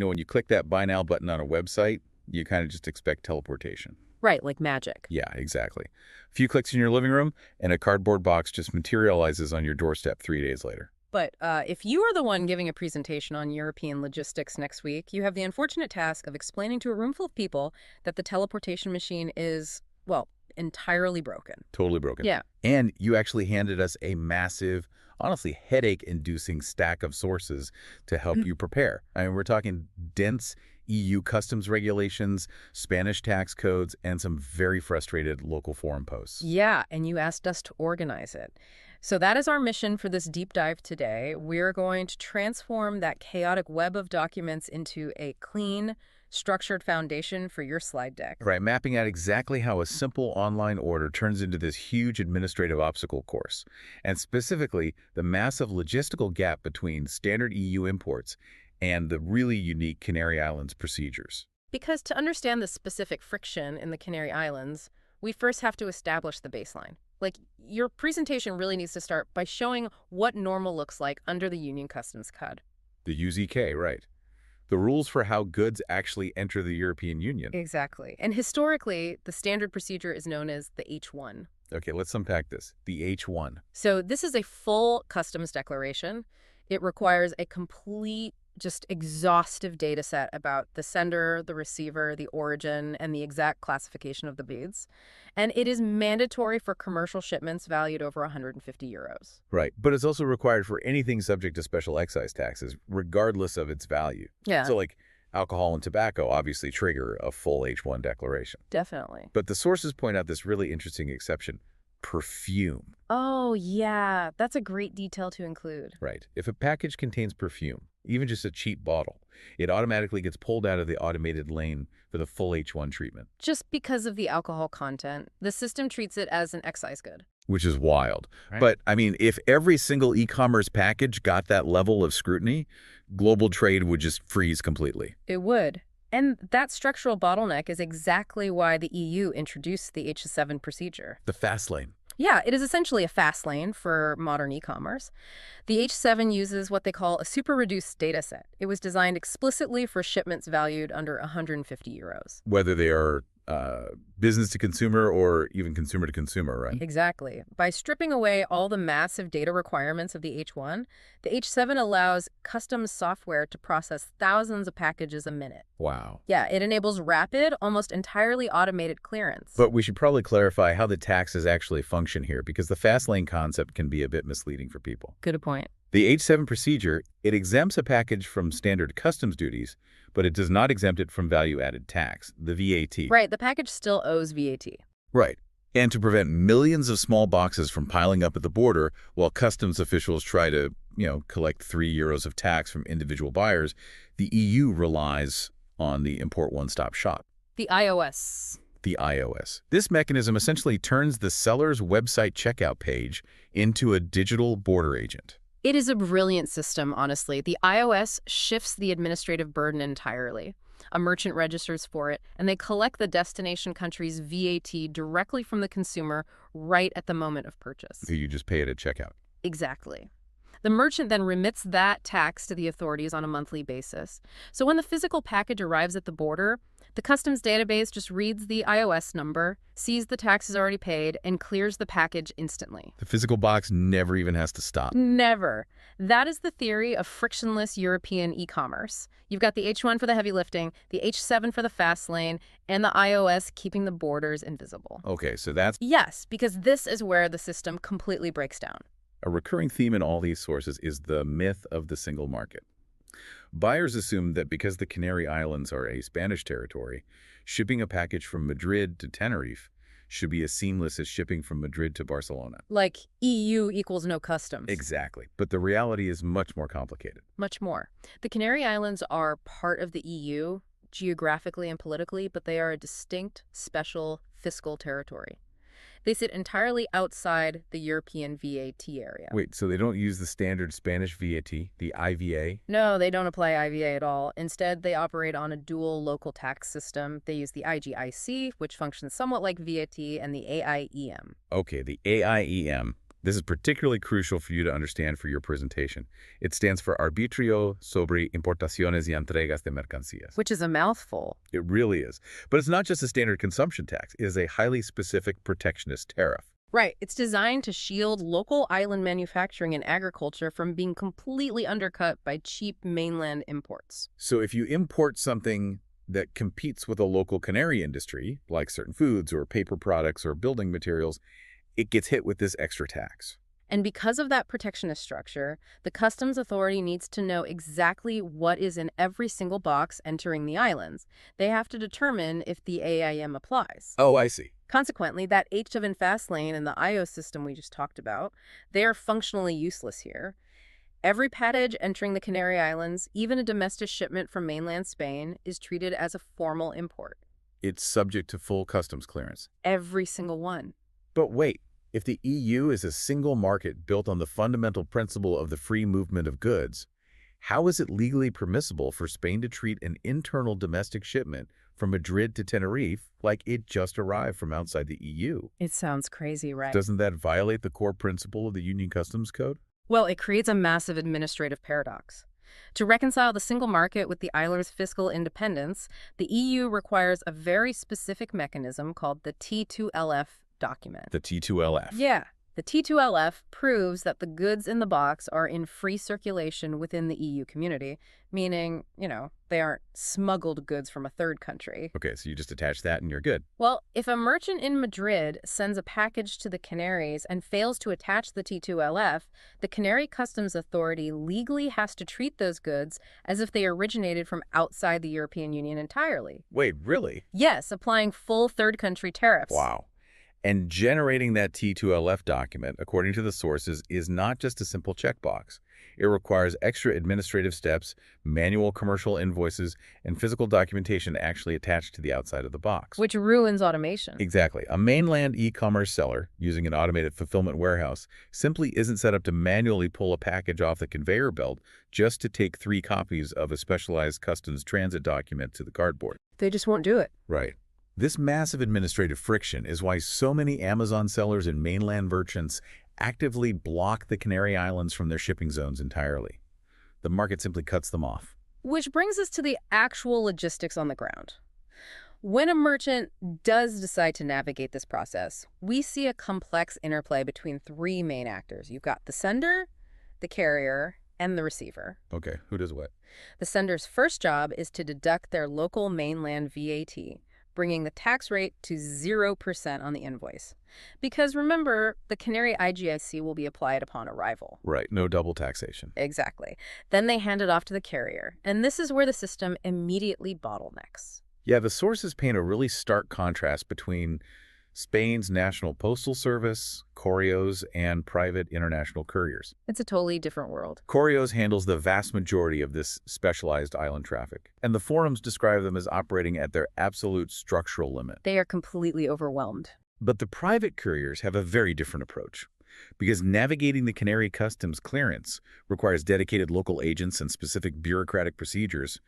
When you click that Buy Now button on a website, you kind of just expect teleportation. Right, like magic. Yeah, exactly. A few clicks in your living room, and a cardboard box just materializes on your doorstep 3 days later. But if you are the one giving a presentation on European logistics next week, you have the unfortunate task of explaining to a room full of people that the teleportation machine is, well, entirely broken. Totally broken. Yeah. And you actually handed us a massive, honestly, headache-inducing stack of sources to help you prepare. I mean, we're talking dense EU customs regulations, Spanish tax codes, and some very frustrated local forum posts. Yeah, and you asked us to organize it. So that is our mission for this deep dive today. We're going to transform that chaotic web of documents into a clean, structured foundation for your slide deck. Right, mapping out exactly how a simple online order turns into this huge administrative obstacle course, and specifically the massive logistical gap between standard EU imports and the really unique Canary Islands procedures. Because to understand the specific friction in the Canary Islands, we first have to establish the baseline. Like, your presentation really needs to start by showing what normal looks like under the Union Customs Code. The UZK, right. The rules for how goods actually enter the European Union. Exactly. And historically, the standard procedure is known as the H1. Okay, let's unpack this. The H1. So this is a full customs declaration. It requires a complete, just exhaustive data set about the sender, the receiver, the origin, and the exact classification of the goods. And it is mandatory for commercial shipments valued over 150 euros. Right, but it's also required for anything subject to special excise taxes, regardless of its value. Yeah. So like alcohol and tobacco obviously trigger a full H1 declaration. Definitely. But the sources point out this really interesting exception: perfume. Oh, yeah. That's a great detail to include. Right. If a package contains perfume, even just a cheap bottle, it automatically gets pulled out of the automated lane for the full H1 treatment. Just because of the alcohol content, the system treats it as an excise good. Which is wild. Right. But, I mean, if every single e-commerce package got that level of scrutiny, global trade would just freeze completely. It would. And that structural bottleneck is exactly why the EU introduced the H7 procedure. The fast lane. Yeah, it is essentially a fast lane for modern e-commerce. The H7 uses what they call a super reduced data set. It was designed explicitly for shipments valued under 150 euros. Whether they are business to consumer or even consumer to consumer, right? Exactly. By stripping away all the massive data requirements of the H1, the H7 allows custom software to process thousands of packages a minute. Wow. Yeah, it enables rapid, almost entirely automated clearance. But we should probably clarify how the taxes actually function here, because the fast lane concept can be a bit misleading for people. Good point. The H7 procedure, it exempts a package from standard customs duties, but it does not exempt it from value-added tax, the VAT. Right, the package still owes VAT. Right. And to prevent millions of small boxes from piling up at the border while customs officials try to, collect €3 of tax from individual buyers, the EU relies on the Import One-Stop Shop. The iOS. The iOS. This mechanism essentially turns the seller's website checkout page into a digital border agent. It is a brilliant system, honestly. The iOS shifts the administrative burden entirely. A merchant registers for it, and they collect the destination country's VAT directly from the consumer right at the moment of purchase. So you just pay it at checkout. Exactly. The merchant then remits that tax to the authorities on a monthly basis. So when the physical package arrives at the border, the customs database just reads the iOS number, sees the tax is already paid, and clears the package instantly. The physical box never even has to stop. Never. That is the theory of frictionless European e-commerce. You've got the H1 for the heavy lifting, the H7 for the fast lane, and the iOS keeping the borders invisible. Okay, so that's Yes, because this is where the system completely breaks down. a recurring theme in all these sources is the myth of the single market. Buyers assume that because the Canary Islands are a Spanish territory, shipping a package from Madrid to Tenerife should be as seamless as shipping from Madrid to Barcelona. Like EU equals no customs. Exactly. But the reality is much more complicated. Much more. The Canary Islands are part of the EU, geographically and politically, but they are a distinct, special fiscal territory. They sit entirely outside the European VAT area. Wait, so they don't use the standard Spanish VAT, the IVA? No, they don't apply IVA at all. Instead, they operate on a dual local tax system. They use the IGIC, which functions somewhat like VAT, and the AIEM. Okay, the AIEM, This is particularly crucial for you to understand for your presentation. It stands for Arbitrio sobre Importaciones y Entregas de Mercancías. Which is a mouthful. It really is. But it's not just a standard consumption tax. It is a highly specific protectionist tariff. Right. It's designed to shield local island manufacturing and agriculture from being completely undercut by cheap mainland imports. So if you import something that competes with a local canary industry, like certain foods or paper products or building materials, it gets hit with this extra tax. And because of that protectionist structure, the customs authority needs to know exactly what is in every single box entering the islands. They have to determine if the AIM applies. Oh, I see. Consequently, that H of fast lane and the IO system we just talked about, they are functionally useless here. Every package entering the Canary Islands, even a domestic shipment from mainland Spain, is treated as a formal import. It's subject to full customs clearance. Every single one. But wait, if the EU is a single market built on the fundamental principle of the free movement of goods, how is it legally permissible for Spain to treat an internal domestic shipment from Madrid to Tenerife like it just arrived from outside the EU? It sounds crazy, right? Doesn't that violate the core principle of the Union Customs Code? Well, it creates a massive administrative paradox. To reconcile the single market with the island's fiscal independence, the EU requires a very specific mechanism called the T2LF document. The T2LF. Yeah. The T2LF proves that the goods in the box are in free circulation within the EU community, meaning, they aren't smuggled goods from a third country. Okay, so you just attach that and you're good. Well, if a merchant in Madrid sends a package to the Canaries and fails to attach the T2LF, the Canary Customs Authority legally has to treat those goods as if they originated from outside the European Union entirely. Wait, really? Yes, applying full third country tariffs. Wow. And generating that T2LF document, according to the sources, is not just a simple checkbox. It requires extra administrative steps, manual commercial invoices, and physical documentation actually attached to the outside of the box. Which ruins automation. Exactly. A mainland e-commerce seller using an automated fulfillment warehouse simply isn't set up to manually pull a package off the conveyor belt just to take 3 copies of a specialized customs transit document to the cardboard. They just won't do it. Right. This massive administrative friction is why so many Amazon sellers and mainland merchants actively block the Canary Islands from their shipping zones entirely. The market simply cuts them off. Which brings us to the actual logistics on the ground. When a merchant does decide to navigate this process, we see a complex interplay between 3 main actors. You've got the sender, the carrier, and the receiver. Okay, who does what? The sender's first job is to deduct their local mainland VAT, bringing the tax rate to 0% on the invoice. Because remember, the Canary IGIC will be applied upon arrival. Right, no double taxation. Exactly. Then they hand it off to the carrier, and this is where the system immediately bottlenecks. Yeah, the sources paint a really stark contrast between Spain's National Postal Service, Correos, and private international couriers. It's a totally different world. Correos handles the vast majority of this specialized island traffic, and the forums describe them as operating at their absolute structural limit. They are completely overwhelmed. But the private couriers have a very different approach, because navigating the Canary Customs clearance requires dedicated local agents and specific bureaucratic procedures.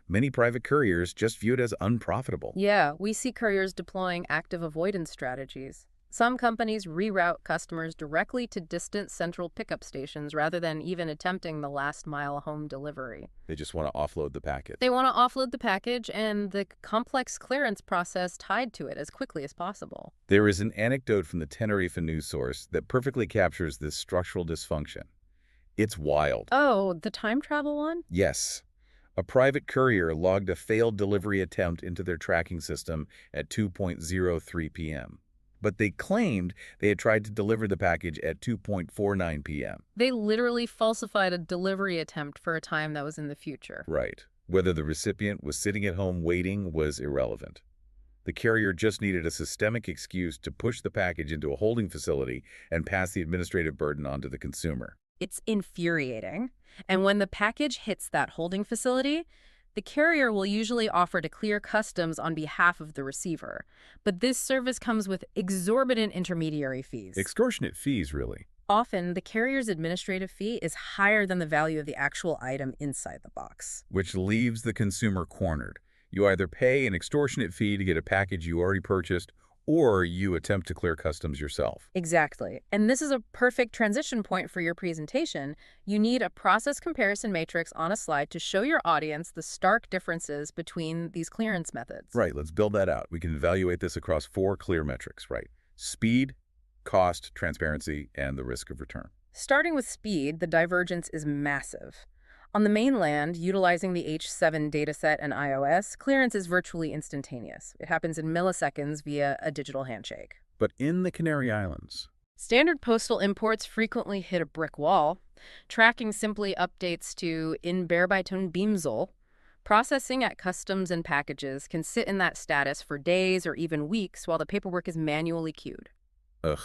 Many private couriers just view it as unprofitable. Yeah, we see couriers deploying active avoidance strategies. Some companies reroute customers directly to distant central pickup stations rather than even attempting the last-mile home delivery. They just want to offload the packet. They want to offload the package and the complex clearance process tied to it as quickly as possible. There is an anecdote from the Tenerife news source that perfectly captures this structural dysfunction. It's wild. Oh, the time travel one? Yes. A private courier logged a failed delivery attempt into their tracking system at 2:03 p.m. But they claimed they had tried to deliver the package at 2:49 p.m. They literally falsified a delivery attempt for a time that was in the future. Right. Whether the recipient was sitting at home waiting was irrelevant. The carrier just needed a systemic excuse to push the package into a holding facility and pass the administrative burden on to the consumer. It's infuriating. And when the package hits that holding facility, the carrier will usually offer to clear customs on behalf of the receiver. But this service comes with exorbitant intermediary fees. Extortionate fees, really. Often, the carrier's administrative fee is higher than the value of the actual item inside the box. Which leaves the consumer cornered. You either pay an extortionate fee to get a package you already purchased, or you attempt to clear customs yourself. Exactly. And this is a perfect transition point for your presentation. You need a process comparison matrix on a slide to show your audience the stark differences between these clearance methods. Right, let's build that out. We can evaluate this across 4 clear metrics, right? Speed, cost, transparency, and the risk of return. Starting with speed, the divergence is massive. On the mainland, utilizing the H7 dataset and iOS, clearance is virtually instantaneous. It happens in milliseconds via a digital handshake. But in the Canary Islands, Standard postal imports frequently hit a brick wall. Tracking simply updates to in Bearbeitung Beamsel. Processing at customs and packages can sit in that status for days or even weeks while the paperwork is manually queued. ugh.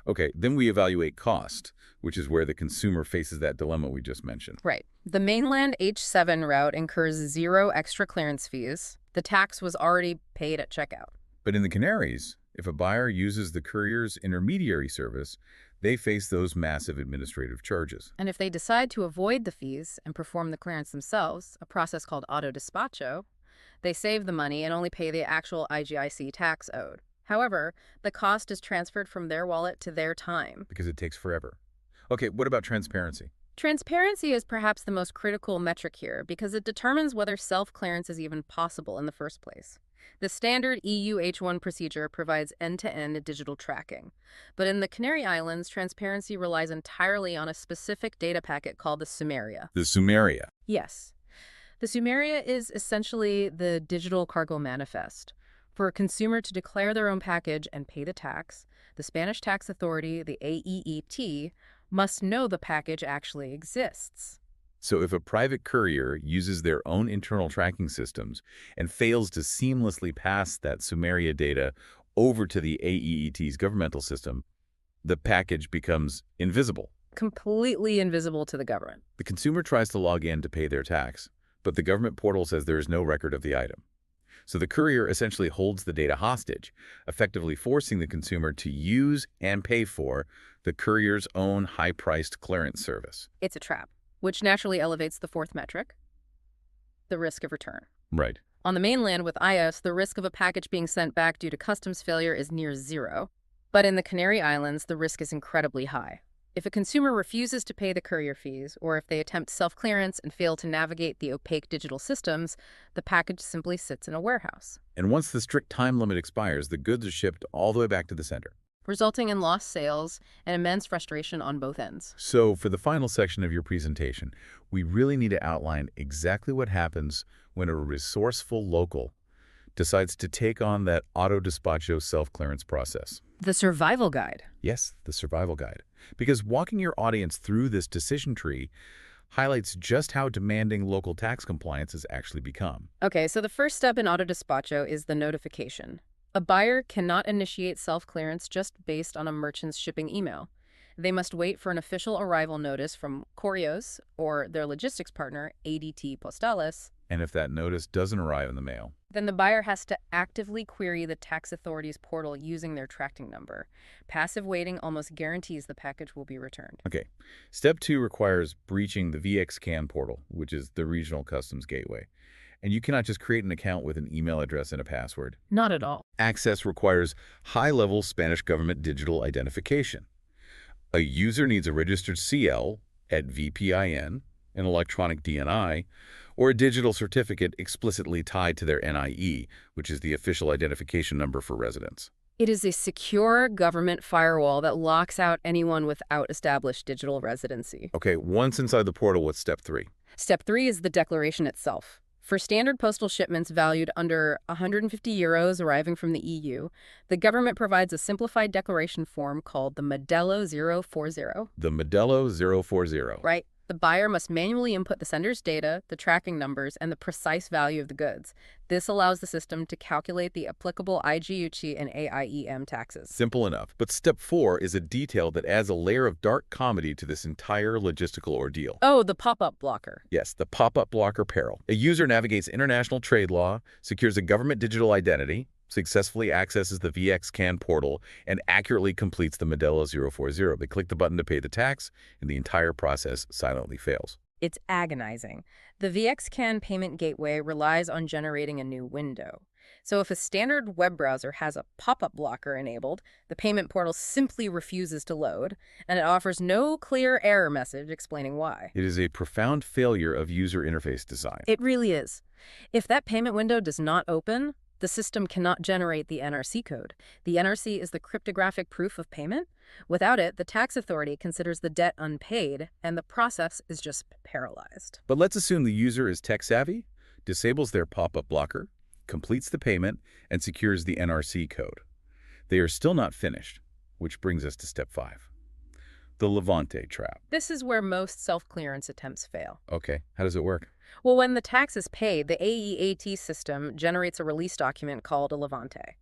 Okay, then we evaluate cost, which is where the consumer faces that dilemma we just mentioned. Right. The mainland H7 route incurs 0 extra clearance fees. The tax was already paid at checkout. But in the Canaries, if a buyer uses the courier's intermediary service, they face those massive administrative charges. And if they decide to avoid the fees and perform the clearance themselves, a process called auto despacho, they save the money and only pay the actual IGIC tax owed. However, the cost is transferred from their wallet to their time. Because it takes forever. Okay, what about transparency? Transparency is perhaps the most critical metric here because it determines whether self-clearance is even possible in the first place. The standard EU H1 procedure provides end-to-end digital tracking. But in the Canary Islands, transparency relies entirely on a specific data packet called the Sumeria. The Sumeria. Yes. The Sumeria is essentially the digital cargo manifest. For a consumer to declare their own package and pay the tax, the Spanish tax authority, the AEET, must know the package actually exists. So if a private courier uses their own internal tracking systems and fails to seamlessly pass that Sumeria data over to the AEET's governmental system, the package becomes invisible. Completely invisible to the government. The consumer tries to log in to pay their tax, but the government portal says there is no record of the item. So the courier essentially holds the data hostage, effectively forcing the consumer to use and pay for the courier's own high-priced clearance service. It's a trap, which naturally elevates the fourth metric, the risk of return. Right. On the mainland with IOS, the risk of a package being sent back due to customs failure is near 0. But in the Canary Islands, the risk is incredibly high. If a consumer refuses to pay the courier fees, or if they attempt self-clearance and fail to navigate the opaque digital systems, the package simply sits in a warehouse, And once the strict time limit expires, the goods are shipped all the way back to the sender. resulting in lost sales and immense frustration on both ends. So for the final section of your presentation, we really need to outline exactly what happens when a resourceful local decides to take on that auto despacho self-clearance process. The survival guide. Yes, the survival guide. Because walking your audience through this decision tree highlights just how demanding local tax compliance has actually become. Okay, so the first step in auto despacho is the notification. A buyer cannot initiate self-clearance just based on a merchant's shipping email. They must wait for an official arrival notice from Correos or their logistics partner, ADT Postales. And if that notice doesn't arrive in the mail, Then the buyer has to actively query the tax authority's portal using their tracking number. Passive waiting almost guarantees the package will be returned. okay. Step 2 requires breaching the VXCAN portal, which is the regional customs gateway. And you cannot just create an account with an email address and a password. Not at all. Access requires high-level Spanish government digital identification. A user needs a registered CL at VPIN, an electronic DNI, or a digital certificate explicitly tied to their NIE, which is the official identification number for residents. It is a secure government firewall that locks out anyone without established digital residency. Okay, once inside the portal, what's step 3? Step 3 is the declaration itself. For standard postal shipments valued under €150 arriving from the EU, the government provides a simplified declaration form called the Modelo 040. The Modelo 040. Right? The buyer must manually input the sender's data, the tracking numbers, and the precise value of the goods. This allows the system to calculate the applicable IGIC and AIEM taxes. Simple enough. But step 4 is a detail that adds a layer of dark comedy to this entire logistical ordeal. Oh, the pop-up blocker. Yes, the pop-up blocker peril. A user navigates international trade law, secures a government digital identity, successfully accesses the VXCAN portal, and accurately completes the Modelo 040. They click the button to pay the tax, and the entire process silently fails. It's agonizing. The VXCAN payment gateway relies on generating a new window. So if a standard web browser has a pop-up blocker enabled, the payment portal simply refuses to load, and it offers no clear error message explaining why. It is a profound failure of user interface design. It really is. If that payment window does not open, the system cannot generate the NRC code. The NRC is the cryptographic proof of payment. Without it, the tax authority considers the debt unpaid, and the process is just paralyzed. But let's assume the user is tech-savvy, disables their pop-up blocker, completes the payment, and secures the NRC code. They are still not finished, which brings us to step 5. The Levante trap. This is where most self-clearance attempts fail. Okay, how does it work? Well, when the tax is paid, the AEAT system generates a release document called a Levante.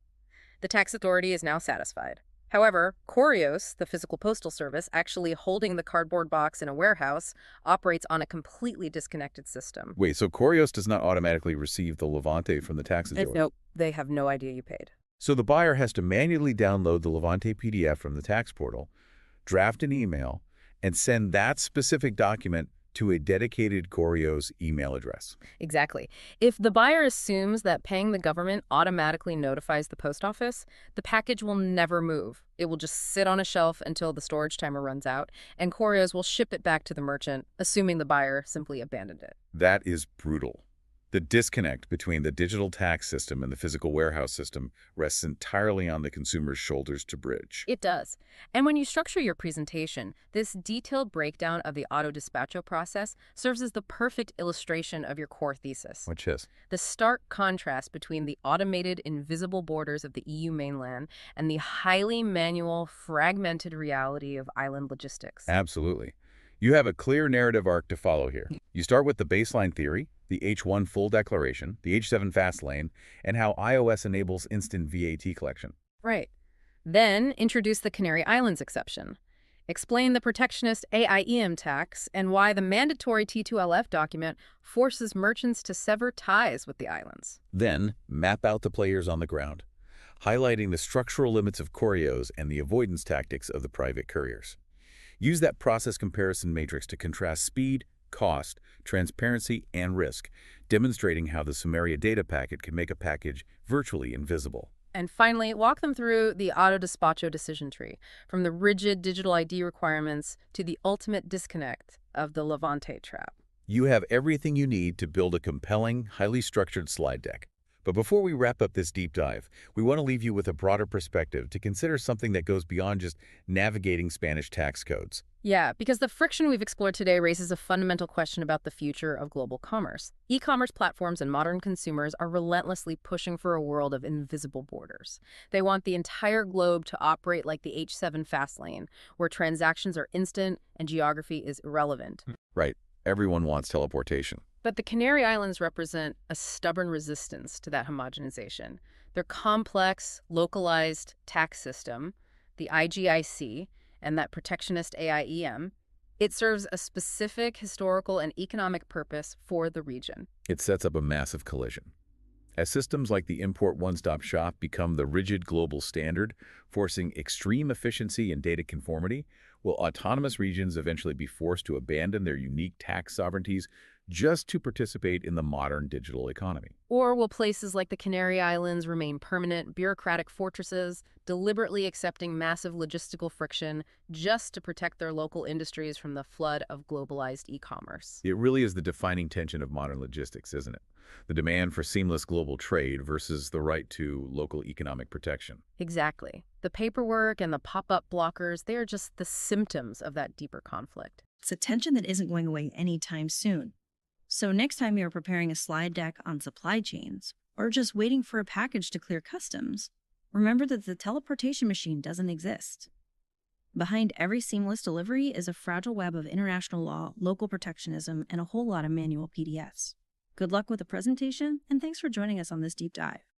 The tax authority is now satisfied. However, Correios, the physical postal service, actually holding the cardboard box in a warehouse, operates on a completely disconnected system. Wait, so Correios does not automatically receive the Levante from the tax authority? Nope, they have no idea you paid. So the buyer has to manually download the Levante PDF from the tax portal, draft an email, and send that specific document to a dedicated Correios email address. Exactly. If the buyer assumes that paying the government automatically notifies the post office, the package will never move. It will just sit on a shelf until the storage timer runs out, and Correios will ship it back to the merchant, assuming the buyer simply abandoned it. That is brutal. The disconnect between the digital tax system and the physical warehouse system rests entirely on the consumer's shoulders to bridge. It does. And when you structure your presentation, this detailed breakdown of the auto-dispatcho process serves as the perfect illustration of your core thesis. Which is? The stark contrast between the automated, invisible borders of the EU mainland and the highly manual, fragmented reality of island logistics. Absolutely. You have a clear narrative arc to follow here. You start with the baseline theory, the H1 full declaration, the H7 fast lane, and how iOS enables instant VAT collection. Right. Then introduce the Canary Islands exception. Explain the protectionist AIEM tax and why the mandatory T2LF document forces merchants to sever ties with the islands. Then, map out the players on the ground, highlighting the structural limits of Correios and the avoidance tactics of the private couriers. Use that process comparison matrix to contrast speed, cost, transparency, and risk, demonstrating how the Samaria data packet can make a package virtually invisible. And finally, walk them through the auto-despacho decision tree, from the rigid digital ID requirements to the ultimate disconnect of the Levante trap. You have everything you need to build a compelling, highly structured slide deck. But before we wrap up this deep dive, we want to leave you with a broader perspective to consider something that goes beyond just navigating Spanish tax codes. Yeah, because the friction we've explored today raises a fundamental question about the future of global commerce. E-commerce platforms and modern consumers are relentlessly pushing for a world of invisible borders. They want the entire globe to operate like the H7 fast lane, where transactions are instant and geography is irrelevant. Right. Everyone wants teleportation. But the Canary Islands represent a stubborn resistance to that homogenization. Their complex, localized tax system, the IGIC, and that protectionist AIEM, it serves a specific historical and economic purpose for the region. It sets up a massive collision. As systems like the import one-stop shop become the rigid global standard, forcing extreme efficiency and data conformity, will autonomous regions eventually be forced to abandon their unique tax sovereignties just to participate in the modern digital economy? Or will places like the Canary Islands remain permanent, bureaucratic fortresses, deliberately accepting massive logistical friction just to protect their local industries from the flood of globalized e-commerce? It really is the defining tension of modern logistics, isn't it? The demand for seamless global trade versus the right to local economic protection. Exactly. The paperwork and the pop-up blockers, they are just the symptoms of that deeper conflict. It's a tension that isn't going away anytime soon. So next time you're preparing a slide deck on supply chains, or just waiting for a package to clear customs, remember that the teleportation machine doesn't exist. Behind every seamless delivery is a fragile web of international law, local protectionism, and a whole lot of manual PDFs. Good luck with the presentation, and thanks for joining us on this deep dive.